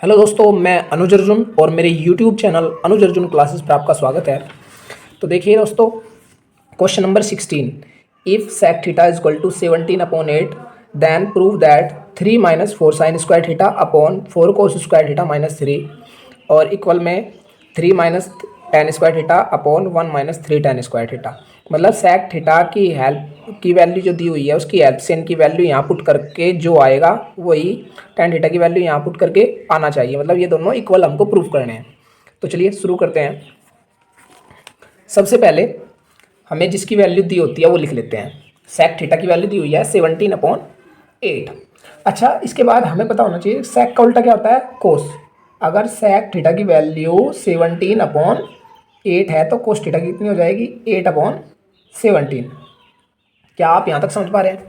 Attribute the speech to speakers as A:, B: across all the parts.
A: Hello दोस्तों, मैं अनुज अर्जुन और मेरे YouTube channel Anuj Arjun classes पर आपका स्वागत है। तो देखिए दोस्तों, question number 16, if sec theta is equal to 17/8 then prove that 3 minus 4 sine square theta upon 4 cos square theta minus 3 और इक्वल में 3 minus tan square theta upon 1 minus 3 tan square theta. मतलब सेक थीटा की help की value जो दी हुई है उसकी हेल्प से इनकी वैल्यू यहाँ पुट करके जो आएगा वही टेन थीटा की वैल्यू यहाँ पुट करके आना चाहिए। मतलब ये दोनों इक्वल हमको प्रूव करने हैं। तो चलिए शुरू करते हैं। सबसे पहले हमें जिसकी वैल्यू दी होती है वो लिख लेते हैं। सेक थीटा की वैल्यू दी हुई है 17/8। अच्छा, इसके बाद हमें पता होना चाहिए सेक का उल्टा क्या होता है, कोस। अगर सेक थीटा की वैल्यू 17/8 है तो कोस थीटा कितनी हो जाएगी, 8/17। क्या आप यहाँ तक समझ पा रहे हैं?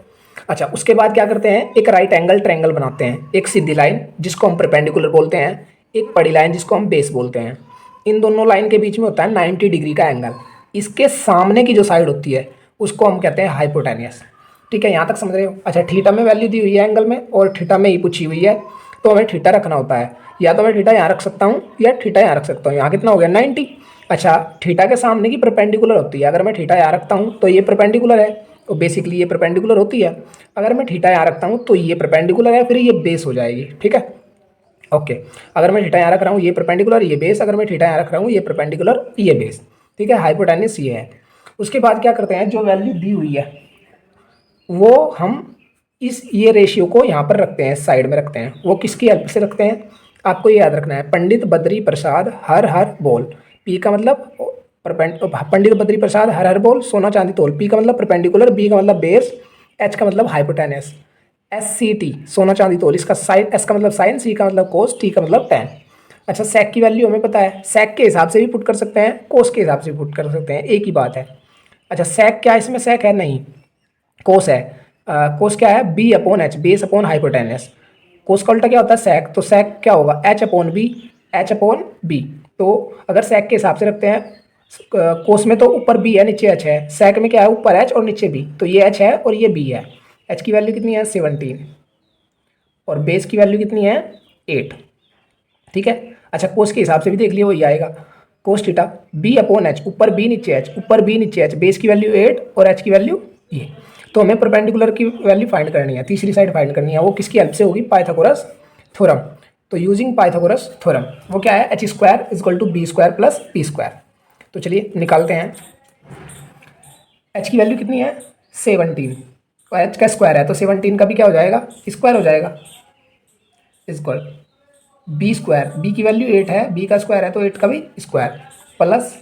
A: अच्छा, उसके बाद क्या करते हैं, एक राइट एंगल ट्रायंगल बनाते हैं। एक सीधी लाइन जिसको हम परपेंडिकुलर बोलते हैं, एक पड़ी लाइन जिसको हम बेस बोलते हैं। इन दोनों लाइन के बीच में होता है 90 डिग्री का एंगल। इसके सामने की जो साइड होती है उसको हम कहते हैं हाइपोटेनियस। ठीक है, यहाँ तक समझ रहे हो? अच्छा, थीटा में वैल्यू दी हुई है एंगल में और थीटा में ही पूछी हुई है, तो हमें थीटा रखना होता है। या तो मैं थीटा यहाँ रख सकता हूँ या थीटा यहाँ रख सकता हूँ। यहाँ कितना हो गया, 90। अच्छा, थीटा के सामने की परपेंडिकुलर होती है। अगर मैं थीटा यहाँ रखता हूँ तो ये परपेंडिकुलर है, तो बेसिकली ये परपेंडिकुलर होती है। अगर मैं थीटा यहाँ रखता हूँ तो ये परपेंडिकुलर है, फिर ये बेस हो जाएगी। ठीक है, ओके। अगर मैं थीटा यहाँ रख रहा हूँ ये परपेंडिकुलर ये बेस, अगर मैं थीटा यहाँ रख रहा हूँ ये परपेंडिकुलर ये बेस। ठीक है, हाइपोटेन्यूस ये है। उसके बाद क्या करते हैं, जो वैल्यू दी हुई है वो हम इस ये रेशियो को यहाँ पर रखते हैं, साइड में रखते हैं। वो किसकी हेल्प से रखते हैं, आपको ये याद रखना है। पंडित बद्री प्रसाद हर हर बोल। पी का मतलब पंडित बद्री प्रसाद हर हर बोल सोना चांदी तोल। पी का मतलब परपेंडिकुलर, बी का मतलब बेस, एच का मतलब हाइपोटेनस, एस सी टी सोना चांदी तोल। इसका साइन, एस का मतलब साइन, सी का मतलब कोस, टी का मतलब टेन। अच्छा, सेक की वैल्यू हमें पता है, सेक के हिसाब से भी पुट कर सकते हैं, कोस के हिसाब से भी पुट कर सकते हैं, एक ही बात है। अच्छा, सेक क्या इसमें सेक है, नहीं कोस है। कोस क्या है, B upon H, base upon hypotenuse. Cos का उल्टा क्या होता है, सेक। तो सेक क्या होगा, H upon B, H upon B. तो अगर सेक के हिसाब से रखते हैं, कोस में तो ऊपर बी है नीचे एच है, सेक में क्या है, ऊपर एच और नीचे बी। तो ये एच है और ये बी है। एच की वैल्यू कितनी है, 17 और बेस की वैल्यू कितनी है, 8। ठीक है। अच्छा, कोस के हिसाब से भी देख लियो, वही आएगा cos theta B upon H, ऊपर बी नीचे एच, ऊपर बी नीचे एच, बेस की वैल्यू 8 और एच की वैल्यू ये। तो हमें परपेंडिकुलर की वैल्यू फाइंड करनी है, तीसरी साइड फाइंड करनी है। वो किसकी हेल्प से होगी, पाइथागोरस थ्योरम। तो यूजिंग पाइथागोरस थ्योरम वो क्या है, H square is equal to B square plus P square. तो चलिए निकालते हैं। एच की वैल्यू कितनी है, 17 और एच का स्क्वायर है तो 17 का भी क्या हो जाएगा, स्क्वायर हो जाएगा। इक्वल बी स्क्वायर, बी की वैल्यू 8 है, बी का स्क्वायर है तो 8 का भी स्क्वायर प्लस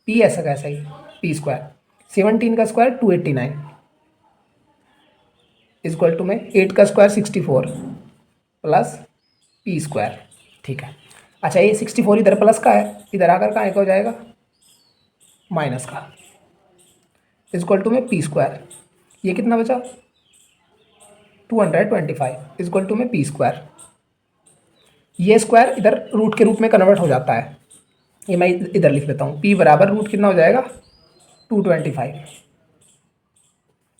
A: पी ऐसा कैसा ही पी स्क्वायर। 17 का स्क्वायर 289 इक्वल टू में 8 का स्क्वायर 64 प्लस पी स्क्वायर। ठीक है। अच्छा, ये 64 इधर प्लस का है, इधर आकर का हो जाएगा माइनस का, इक्वल टू में पी स्क्वायर। ये कितना बचा, 225 इक्वल टू में पी स्क्वायर। ये स्क्वायर इधर रूट के रूप में कन्वर्ट हो जाता है, ये मैं इधर लिख लेता हूँ। पी बराबर रूट कितना हो जाएगा, 225।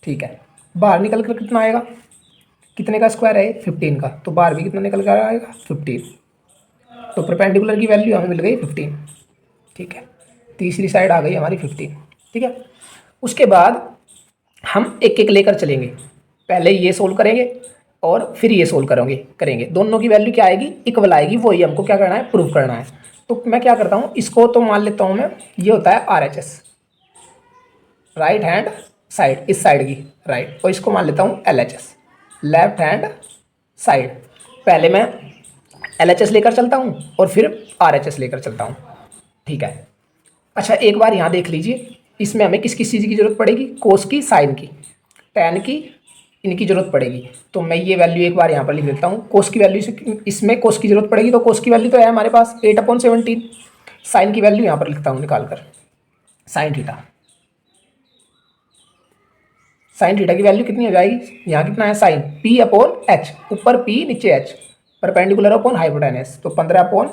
A: ठीक है, बाहर निकल कर कितना आएगा, कितने का स्क्वायर है, 15 का, तो बाहर भी कितना निकल कर आएगा, 15। तो परपेंडिकुलर की वैल्यू हमें मिल गई 15। ठीक है, तीसरी साइड आ गई हमारी 15। ठीक है, उसके बाद हम एक एक लेकर चलेंगे। पहले ये सोल्व करेंगे और फिर ये सोल्व करेंगे। दोनों की वैल्यू क्या आएगी, इक्वल आएगी। वही हमको क्या करना है, प्रूव करना है। तो मैं क्या करता हूँ, इसको तो मान लेता हूँ मैं, ये होता है R H S, right hand side, इस साइड की राइट, और इसको मान लेता हूँ L H S, left hand side. पहले मैं एल एच एस लेकर चलता हूँ और फिर आर एच एस लेकर चलता हूँ। ठीक है। अच्छा, एक बार यहाँ देख लीजिए, इसमें हमें किस किस चीज़ की जरूरत पड़ेगी, कोस की, साइन की, टैन की, इनकी जरूरत पड़ेगी। तो मैं ये वैल्यू एक बार यहाँ पर लिख देता हूँ। कोस की वैल्यू से इसमें कोस की जरूरत पड़ेगी, तो कोस की वैल्यू तो है हमारे पास 8/17। साइन की वैल्यू यहाँ पर लिखता हूँ निकाल कर, साइन थीटा। साइन थीटा की वैल्यू कितनी हो जाएगी, यहाँ कितना है, साइन पी अपॉन एच, ऊपर पी नीचे एच, परपेंडिकुलर अपॉन हाइपोटेनस, तो 15 अपॉन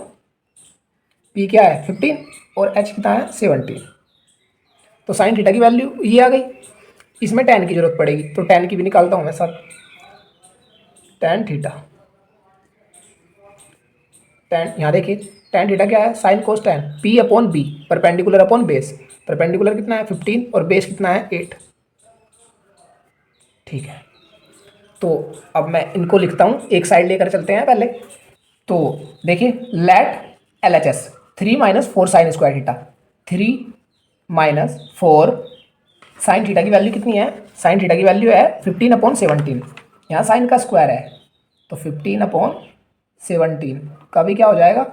A: पी क्या है 15 और एच कितना है 17। तो साइन थीटा की वैल्यू ये आ गई। इसमें टेन की जरूरत पड़ेगी, तो टेन की भी निकालता हूँ मैं साथ, टेन थीटा टेन, यहाँ देखिए टेन थीटा क्या है, sine cos tan, P upon B, perpendicular upon base. Perpendicular कितना है 15 और बेस कितना है 8। ठीक है, तो अब मैं इनको लिखता हूँ, एक साइड लेकर चलते हैं पहले। तो देखिए let L H S 3 - 4 sine square theta, 3 - 4 sine theta की वैल्यू कितनी है, साइन थीटा की वैल्यू है 15/17। यहाँ साइन का स्क्वायर है तो 15/17 का भी क्या हो जाएगा,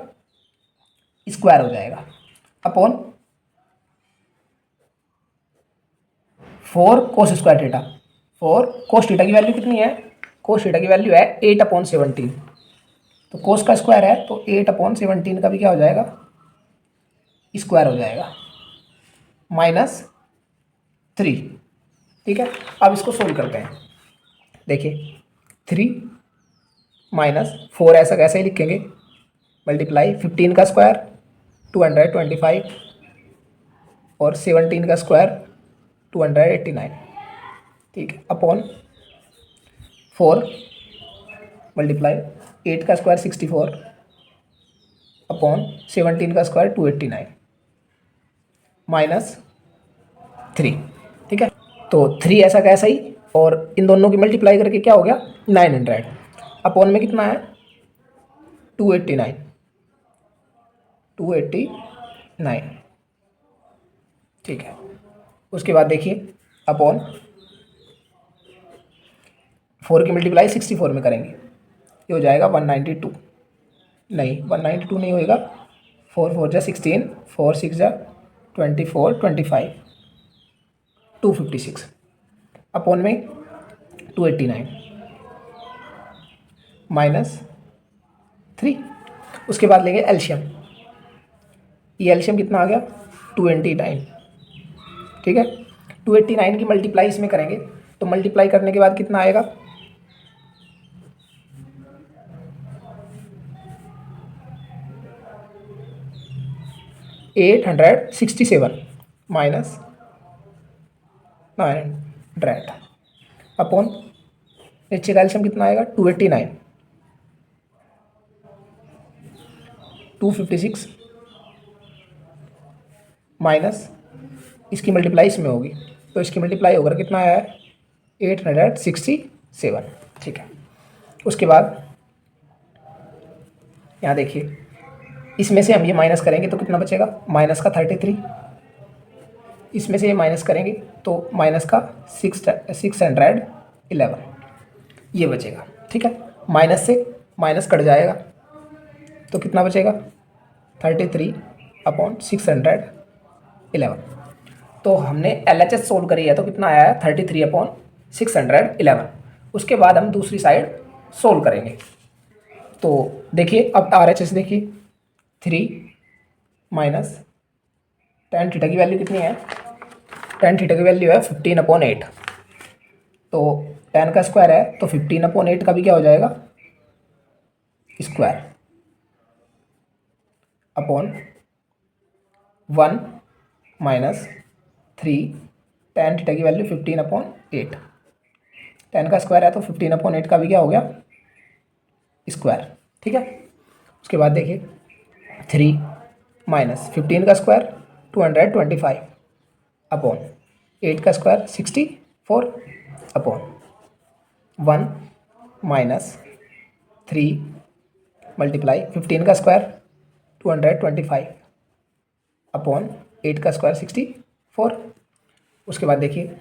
A: स्क्वायर हो जाएगा, upon 4 cos square theta. 4 cos theta की वैल्यू कितनी है, कोस थीटा की वैल्यू है 8/17। तो कोस का स्क्वायर है तो 8/17 का भी क्या हो जाएगा, स्क्वायर हो जाएगा, -3। ठीक है, अब इसको सोल्व करते हैं। देखिए 3 - 4 ऐसा कैसे ही लिखेंगे, मल्टीप्लाई 15 का स्क्वायर 225 और 17 का स्क्वायर 289। ठीक है, अपॉन 4 मल्टीप्लाई 8 का स्क्वायर 64 अपॉन 17 का स्क्वायर 289 -3। ठीक है, तो 3 ऐसा कैसा ही, और इन दोनों की मल्टीप्लाई करके क्या हो गया 900, अपॉन में कितना है 289, 289। ठीक है, उसके बाद देखिए अपॉन 4 की मल्टीप्लाई 64 में करेंगे, ये हो जाएगा 192। नहीं 192 नहीं होएगा, 4 4 जा 16, 4 6 जा 24, 25, 256 अपॉन में 289 -3। उसके बाद लेंगे एल्शियम, ये एल्शियम कितना आ गया 289। ठीक है, 289 की मल्टीप्लाई इसमें करेंगे तो मल्टीप्लाई करने के बाद कितना आएगा 867 -900 अपॉन नीचे का एल्शियम कितना आएगा 289, 256 माइनस इसकी मल्टीप्लाई इसमें होगी तो इसकी मल्टीप्लाई होकर कितना आया है 867। ठीक है, उसके बाद यहाँ देखिए इसमें से हम ये माइनस करेंगे तो कितना बचेगा, माइनस का 33, इसमें से ये माइनस करेंगे तो माइनस का 611 ये बचेगा। ठीक है, माइनस से माइनस कट जाएगा तो कितना बचेगा 33/611। तो हमने LHS सोल्व करी है तो कितना आया है 33/611। उसके बाद हम दूसरी साइड सोल्व करेंगे। तो देखिए अब RHS देखिए 3 माइनस tan थीटा की वैल्यू कितनी है, tan थीटा की वैल्यू है 15/8। तो tan का स्क्वायर है तो 15/8 का भी क्या हो जाएगा स्क्वायर, अपॉन 1 - 3 tan थीटा की वैल्यू 15/8। tan का स्क्वायर है तो 15/8 का भी क्या हो गया स्क्वायर। ठीक है, उसके बाद देखिए 3 - 15 का स्क्वायर 225 अपॉन 8 का स्क्वायर 64 अपॉन 1 - 3 मल्टीप्लाई 15 का स्क्वायर 225 अपॉन 8 का स्क्वायर 64। उसके बाद देखिए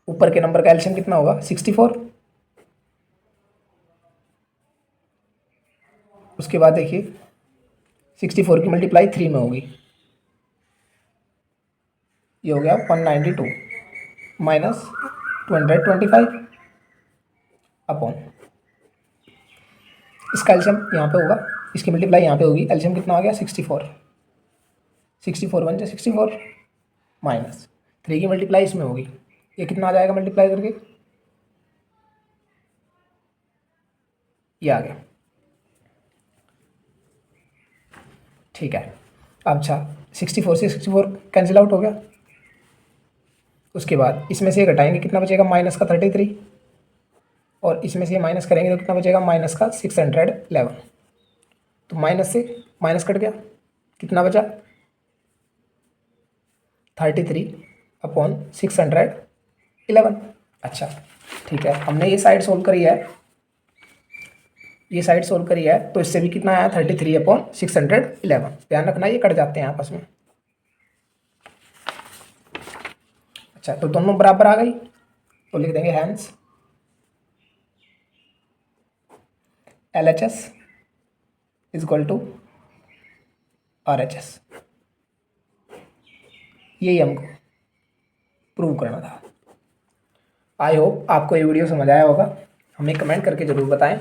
A: ऊपर के नंबर का एलसीएम कितना होगा 64। उसके बाद देखिए 64 की मल्टीप्लाई 3 में होगी, ये हो गया 192 माइनस 225 अपॉन इसका एलसीएम यहाँ पे होगा, इसकी मल्टीप्लाई यहाँ पे होगी, एलसीएम कितना आ गया 64, 64 1 से 64 माइनस 3 की मल्टीप्लाई इसमें होगी, ये कितना आ जाएगा मल्टीप्लाई करके, ये आ गया। ठीक है, अच्छा 64 से 64 कैंसिल आउट हो गया। उसके बाद इसमें से घटाएंगे कितना बचेगा माइनस का 33 और इसमें से माइनस करेंगे तो कितना बचेगा माइनस का 611। तो माइनस से माइनस कट गया, कितना बचा 33/611। अच्छा ठीक है, हमने ये साइड सोल्व करी है, ये साइड सोल्व करी है, तो इससे भी कितना आया 33/611। ध्यान रखना ये कट जाते हैं आपस में। अच्छा तो दोनों बराबर आ गई, तो लिख देंगे hence LHS is equal to RHS। यही हमको प्रूव करना था। आई होप आपको ये वीडियो समझ आया होगा। हमें कमेंट करके ज़रूर बताएं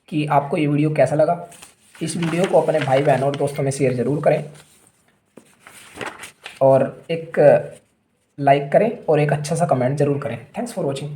A: कि आपको ये वीडियो कैसा लगा। इस वीडियो को अपने भाई बहनों और दोस्तों में शेयर ज़रूर करें, और एक लाइक करें और एक अच्छा सा कमेंट ज़रूर करें। Thanks for watching.